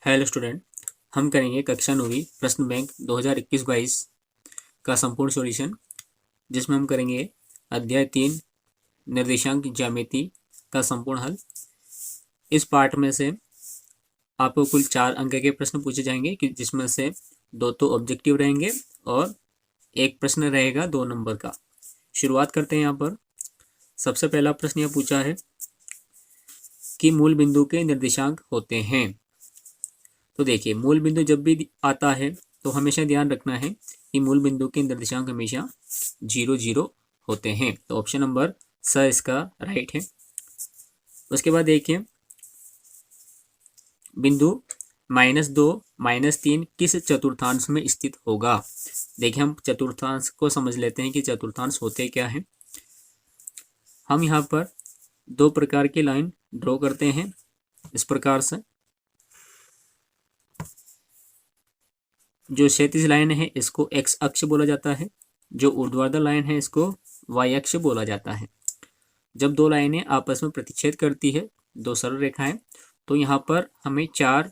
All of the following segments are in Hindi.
हेलो स्टूडेंट, हम करेंगे कक्षा 9वीं प्रश्न बैंक 2021-22 का संपूर्ण सॉल्यूशन, जिसमें हम करेंगे अध्याय 3 निर्देशांक ज्यामिति का संपूर्ण हल। इस पार्ट में से आपको कुल 4 अंक के प्रश्न पूछे जाएंगे कि जिसमें से 2 तो ऑब्जेक्टिव रहेंगे और एक प्रश्न रहेगा 2 नंबर का। शुरुआत करते हैं। यहाँ पर सबसे पहला प्रश्न यह पूछा है कि मूल बिंदु के निर्देशांक होते हैं। तो देखिए, मूल बिंदु जब भी आता है तो हमेशा ध्यान रखना है कि मूल बिंदु के निर्देशांक हमेशा 0 0 होते हैं। तो ऑप्शन नंबर स इसका राइट है। उसके बाद देखिए, बिंदु -2 -3 किस चतुर्थांश में स्थित होगा। देखिए, हम चतुर्थांश को समझ लेते हैं कि चतुर्थांश होते क्या है। हम यहाँ पर 2 प्रकार की लाइन ड्रॉ करते हैं इस प्रकार से। जो क्षैतिज लाइन है इसको एक्स अक्ष बोला जाता है, जो ऊर्ध्वाधर लाइन है इसको वाई अक्ष बोला जाता है। जब 2 लाइनें आपस में प्रतिच्छेद करती है, 2 सरल रेखाएं, तो यहाँ पर हमें 4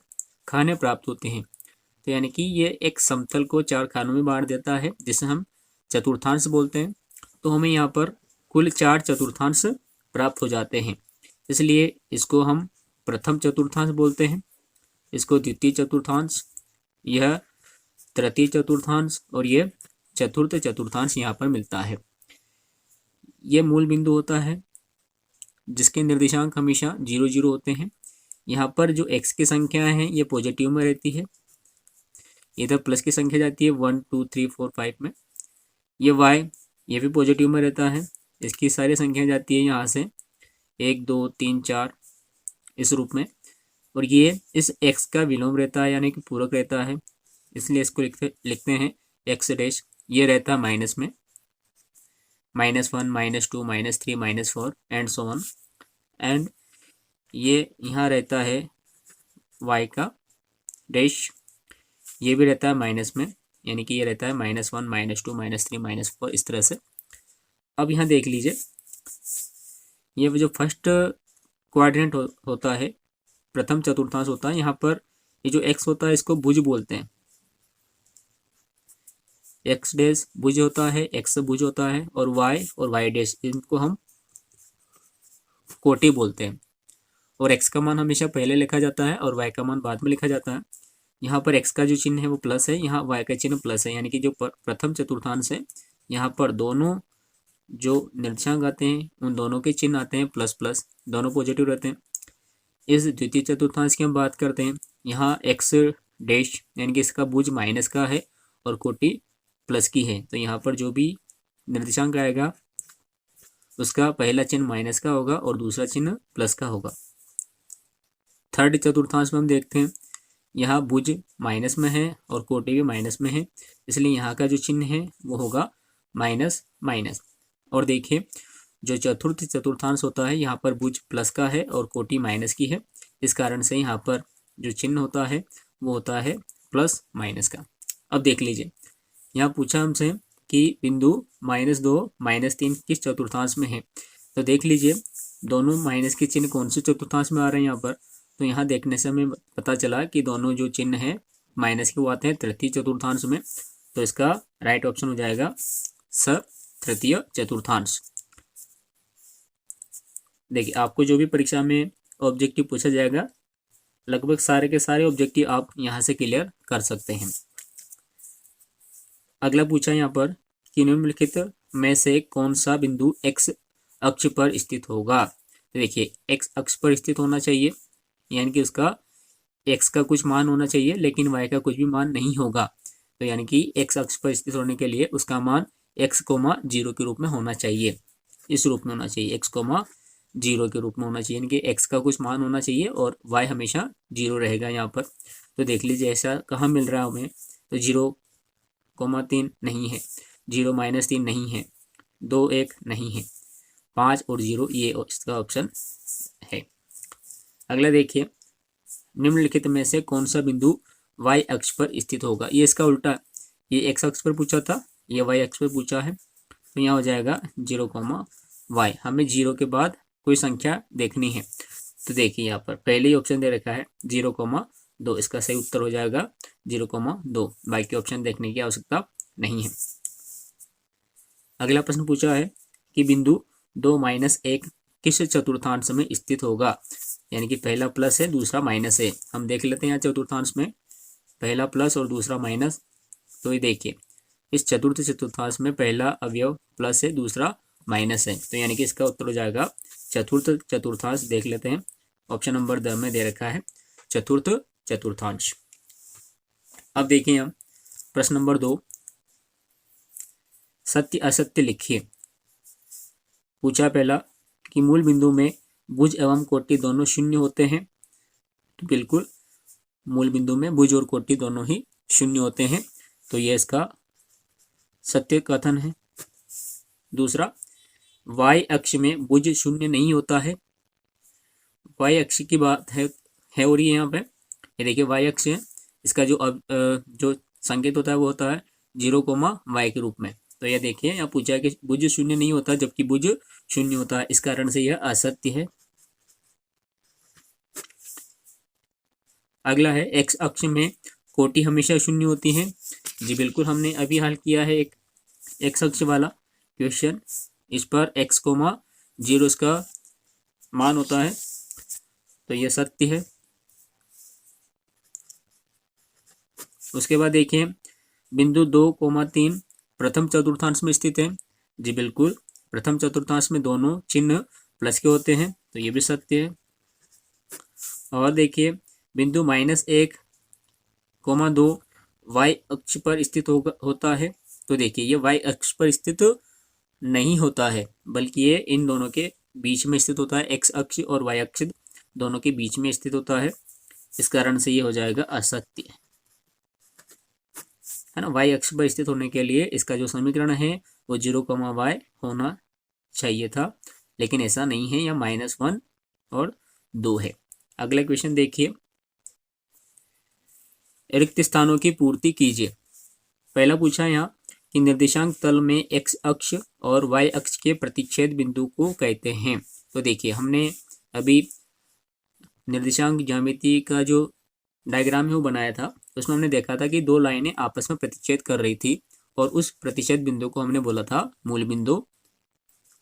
खाने प्राप्त होते हैं। तो यानी कि ये एक समतल को 4 खानों में बांट देता है, जिसे हम चतुर्थांश बोलते हैं। तो हमें यहाँ पर कुल 4 चतुर्थांश प्राप्त हो जाते हैं, इसलिए इसको हम प्रथम चतुर्थांश बोलते हैं, इसको द्वितीय चतुर्थांश, यह तृतीय चतुर्थांश और ये चतुर्थ चतुर्थांश यहाँ पर मिलता है। ये मूल बिंदु होता है जिसके निर्देशांक हमेशा 0 0 होते हैं। यहाँ पर जो x की संख्या है ये पॉजिटिव में रहती है, इधर प्लस की संख्या जाती है 1 2 3 4 5 में। ये y ये भी पॉजिटिव में रहता है, इसकी सारी संख्या जाती है यहाँ से 1 2 3 4 इस रूप में। और ये इस x का विलोम रहता है, यानी कि पूरक रहता है, इसलिए इसको लिखते हैं एक्स डैश। ये रहता है माइनस में, -1 -2 -3 -4 एंड सो ऑन। एंड ये यहाँ रहता है y का डैश, ये भी रहता है माइनस में, यानी कि ये रहता है -1 -2 -3 -4 इस तरह से। अब यहाँ देख लीजिए, ये जो फर्स्ट क्वाड्रेंट होता है, प्रथम चतुर्थांश होता है, यहाँ पर ये जो x होता है इसको भुज बोलते हैं। एक्स डैश भुज होता है, एक्स भुज होता है, और वाई डैश इनको हम कोटि बोलते हैं। और एक्स का मान हमेशा पहले लिखा जाता है और वाई का मान बाद में लिखा जाता है। यहाँ पर एक्स का जो चिन्ह है वो प्लस है, यहाँ वाई का चिन्ह प्लस है, यानी कि जो प्रथम चतुर्थांश है यहाँ पर दोनों जो निर्देशांक आते हैं उन दोनों के चिन्ह आते हैं प्लस प्लस, दोनों पॉजिटिव रहते हैं। इस द्वितीय चतुर्थांश की हम बात करते हैं, यहाँ एक्स डैश यानी कि इसका भुज माइनस का है और कोटि प्लस की है, तो यहाँ पर जो भी निर्देशांक आएगा उसका पहला चिन्ह माइनस का होगा और दूसरा चिन्ह प्लस का होगा। थर्ड चतुर्थांश में हम देखते हैं, यहाँ भुज माइनस में है और कोटि भी माइनस में है, इसलिए यहाँ का जो चिन्ह है वो होगा माइनस माइनस। और देखिए, जो चतुर्थ चतुर्थांश होता है यहाँ पर भुज प्लस का है और कोटि माइनस की है, इस कारण से यहाँ पर जो चिन्ह होता है वो होता है प्लस माइनस का। अब देख लीजिए, यहाँ पूछा हमसे कि बिंदु -2 -3 किस चतुर्थांश में है। तो देख लीजिए, दोनों माइनस के चिन्ह कौन से चतुर्थांश में आ रहे हैं यहाँ पर। तो यहाँ देखने से हमें पता चला कि दोनों जो चिन्ह है माइनस के वो आते हैं तृतीय चतुर्थांश में। तो इसका राइट ऑप्शन हो जाएगा स तृतीय चतुर्थांश। देखिए, आपको जो भी परीक्षा में ऑब्जेक्टिव पूछा जाएगा, लगभग सारे के सारे ऑब्जेक्टिव आप यहाँ से क्लियर कर सकते हैं। अगला पूछा यहाँ पर कि निम्नलिखित में से कौन सा बिंदु x अक्ष पर स्थित होगा। तो देखिए, x अक्ष पर स्थित होना चाहिए, यानी कि उसका x का कुछ मान होना चाहिए लेकिन y का कुछ भी मान नहीं होगा। तो यानी कि x अक्ष पर स्थित होने के लिए उसका मान x, 0 के रूप में होना चाहिए, इस रूप में होना चाहिए, x, 0 के रूप में होना चाहिए, यानी कि x का कुछ मान होना चाहिए और y हमेशा 0 रहेगा यहाँ पर। तो देख लीजिए, ऐसा कहाँ मिल रहा है हमें। तो 0,3 नहीं है, 0 -3 नहीं है, 2 1 नहीं है, 5 और 0 ये इसका ऑप्शन है। अगला देखिए, निम्नलिखित में से कौन सा बिंदु y अक्ष पर स्थित होगा। ये इसका उल्टा, ये x अक्ष पर पूछा था, ये y अक्ष पर पूछा है, तो यहाँ हो जाएगा 0, y। हमें 0 के बाद कोई संख्या देखनी है। तो देखिए, यहाँ पर पहले ही ऑप्शन दे रखा है 0, 2। इसका सही उत्तर हो जाएगा 0,2। बाकी ऑप्शन देखने की आवश्यकता नहीं है। अगला प्रश्न पूछा है कि बिंदु 2-1 किस चतुर्थांश में स्थित होगा, यानी कि पहला प्लस है दूसरा माइनस है। हम देख लेते हैं यहाँ चतुर्थांश में पहला प्लस और दूसरा माइनस। तो ये देखिए इस चतुर्थांश में पहला अवयव प्लस है दूसरा माइनस है, तो यानी कि इसका उत्तर हो जाएगा चतुर्थांश। देख लेते हैं ऑप्शन नंबर 10 में दे रखा है चतुर्थांश। अब देखिए हम प्रश्न नंबर 2, सत्य असत्य लिखिए। पूछा पहला कि मूल बिंदु में भुज एवं कोटि दोनों शून्य होते हैं। तो बिल्कुल मूल बिंदु में भुज और कोटि दोनों ही शून्य होते हैं, तो ये इसका सत्य कथन है। दूसरा, वाई अक्ष में भुज शून्य नहीं होता है। वाई अक्ष की बात है हो रही है यहाँ पे। ये देखिए वाई अक्ष है, इसका जो संकेत होता है वो होता है 0, y के रूप में। तो यह देखिए यहाँ पूछा है कि भुज शून्य नहीं होता, जबकि भुज शून्य होता है, इस कारण से यह असत्य है। अगला है एक्स अक्ष में कोटि हमेशा शून्य होती है। जी बिल्कुल, हमने अभी हल किया है एक एक्स अक्ष वाला क्वेश्चन। इस पर x, 0 इसका मान होता है, तो यह सत्य है। उसके बाद देखिए बिंदु 2, 3 प्रथम चतुर्थांश में स्थित है। जी बिल्कुल, प्रथम चतुर्थांश में दोनों चिन्ह प्लस के होते हैं, तो ये भी सत्य है। और देखिए बिंदु -1, 2 y अक्ष पर स्थित होता है। तो देखिए ये y अक्ष पर स्थित नहीं होता है, बल्कि ये इन दोनों के बीच में स्थित होता है। x अक्ष और y अक्ष दोनों के बीच में स्थित होता है, इस कारण से ये हो जाएगा असत्य, है ना। y अक्ष पर स्थित होने के लिए इसका जो समीकरण है वो 0, y होना चाहिए था, लेकिन ऐसा नहीं है, यह -1 और 2 है। अगला क्वेश्चन देखिए, रिक्त स्थानों की पूर्ति कीजिए। पहला पूछा यहाँ कि निर्देशांक तल में x अक्ष और y अक्ष के प्रतिच्छेद बिंदु को कहते हैं। तो देखिए हमने अभी निर्देशांक ज्यामिति का जो डायग्राम है वो बनाया था, उसमें हमने देखा था कि दो लाइनें आपस में प्रतिच्छेद कर रही थी और उस प्रतिच्छेद बिंदु को हमने बोला था मूल बिंदु।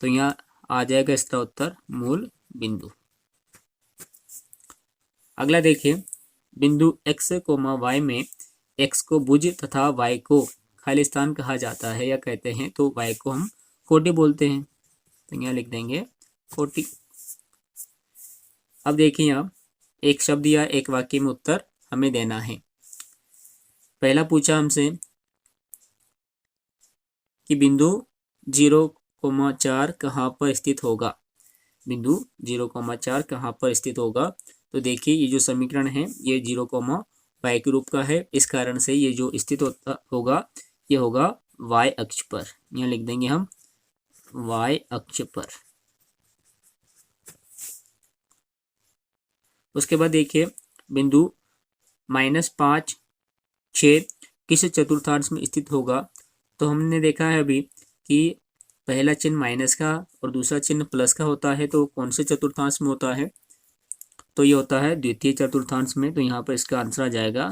तो यहाँ आ जाएगा इसका उत्तर मूल बिंदु। अगला देखिए बिंदु x, y में x को भुज तथा y को खाली स्थान कहा जाता है या कहते हैं, तो y को हम कोटि बोलते हैं, तो यहाँ लिख देंगे कोटि। अब देखिए यहाँ एक शब्द या एक वाक्य में उत्तर हमें देना है। पहला पूछा हमसे कि बिंदु 0,4 कहाँ पर स्थित होगा। बिंदु 0,4 कहाँ पर स्थित होगा। तो देखिए ये जो समीकरण है ये 0, y के रूप का है, इस कारण से ये जो स्थित होगा ये होगा y अक्ष पर। यहाँ लिख देंगे हम y अक्ष पर। उसके बाद देखिए बिंदु -5, 6 किस चतुर्थांश में स्थित होगा। तो हमने देखा है अभी कि पहला चिन्ह माइनस का और दूसरा चिन्ह प्लस का होता है, तो कौन से चतुर्थांश में होता है, तो ये होता है द्वितीय चतुर्थांश में। तो यहाँ पर इसका आंसर आ जाएगा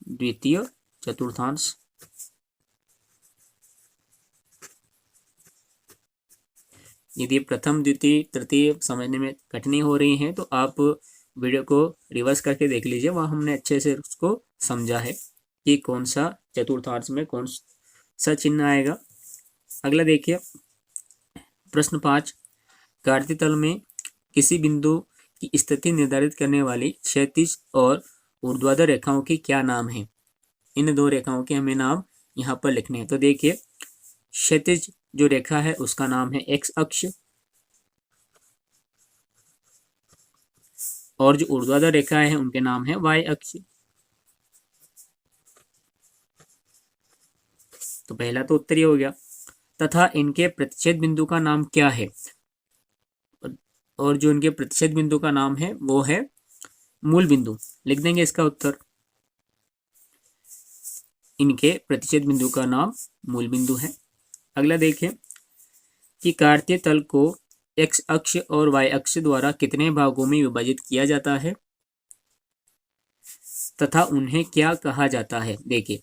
द्वितीय चतुर्थांश। यदि प्रथम, द्वितीय, तृतीय समझने में कठिनाई हो रही है तो आप वीडियो को रिवर्स करके देख लीजिए, वहाँ हमने अच्छे से उसको समझा है कि कौन सा चतुर्थांश में कौन सा चिन्ह आएगा। अगला देखिए प्रश्न 5, कार्तीय तल में किसी बिंदु की स्थिति निर्धारित करने वाली क्षैतिज और ऊर्ध्वाधर रेखाओं की क्या नाम है। इन दो रेखाओं के हमें नाम यहाँ पर लिखने हैं। तो देखिए क्षैतिज जो रेखा है उसका नाम है x अक्ष, और जो ऊर्ध्वाधर रेखा है उनके नाम है y अक्ष। तो पहला तो उत्तर ही हो गया। तथा इनके प्रतिच्छेद बिंदु का नाम क्या है, और जो इनके प्रतिच्छेद बिंदु का नाम है वो है मूल बिंदु। लिख देंगे इसका उत्तर, इनके प्रतिच्छेद बिंदु का नाम मूल बिंदु है। अगला देखें कि कार्तीय तल को x अक्ष और y अक्ष द्वारा कितने भागों में विभाजित किया जाता है। तथा उन्हें क्या कहा जाता है। देखिए,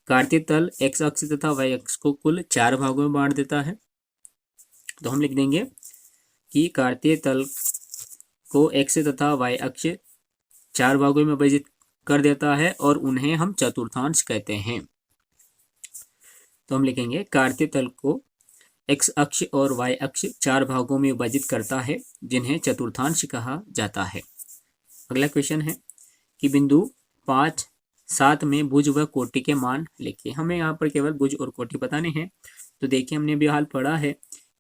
कार्तीय तल एक्स अक्ष तथा वाई अक्ष को कुल 4 भागों में बांट देता है। तो हम लिख देंगे कि कार्तीय तल को एक्स तथा वाई अक्ष 4 भागों में विभाजित कर देता है और उन्हें हम चतुर्थांश कहते हैं। तो हम लिखेंगे कार्तीय तल को एक्स अक्ष और वाई अक्ष 4 भागों में विभाजित करता है, जिन्हें चतुर्थांश कहा जाता है। अगला क्वेश्चन है कि बिंदु 5, 7 में भुज व कोटि के मान लिखिए। हमें यहाँ पर केवल भुज और कोटि बताने हैं। तो देखिए, हमने भी हाल पढ़ा है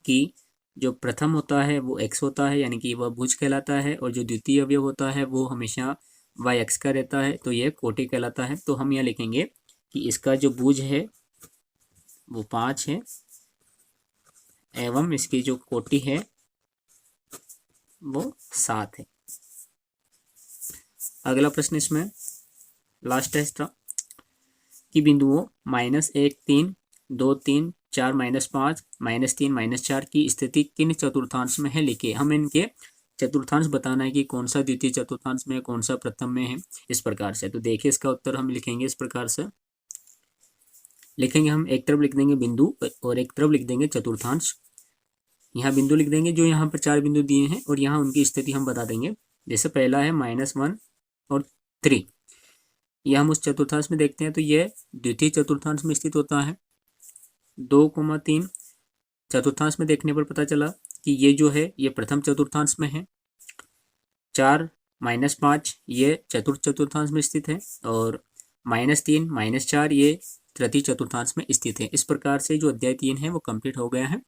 कि जो प्रथम होता है वो x होता है, यानी कि वह भुज कहलाता है, और जो द्वितीय अवयव होता है वो हमेशा वाई अक्ष का रहता है, तो यह कोटि कहलाता है। तो हम यहाँ लिखेंगे कि इसका जो भुज है वो 5 है एवं इसकी जो कोटि है वो 7 है। अगला प्रश्न इसमें लास्ट है इसका कि बिंदुओं -1, 3, 2, 3, 4, -5, -3, -4 की स्थिति किन चतुर्थांश में है लिखिए। हम इनके चतुर्थांश बताना है कि कौन सा द्वितीय चतुर्थांश में है, कौन सा प्रथम में है, इस प्रकार से। तो देखिए, इसका उत्तर हम लिखेंगे इस प्रकार से लिखेंगे। हम एक तरफ लिख देंगे बिंदु और एक तरफ लिख देंगे चतुर्थांश। यहाँ बिंदु लिख देंगे जो यहाँ पर 4 बिंदु दिए हैं, और यहाँ उनकी स्थिति हम बता देंगे। जैसे पहला है -1 और 3, यह हम उस चतुर्थांश में देखते हैं तो यह द्वितीय चतुर्थांश में स्थित होता है। 2, 3 चतुर्थांश में देखने पर पता चला कि ये जो है ये प्रथम चतुर्थांश में है। 4, -5 ये चतुर्थ चतुर्थांश में स्थित है, और -3, -4 ये तृतीय चतुर्थांश में स्थित है। इस प्रकार से जो अध्याय 3 है वो कंप्लीट हो गया है।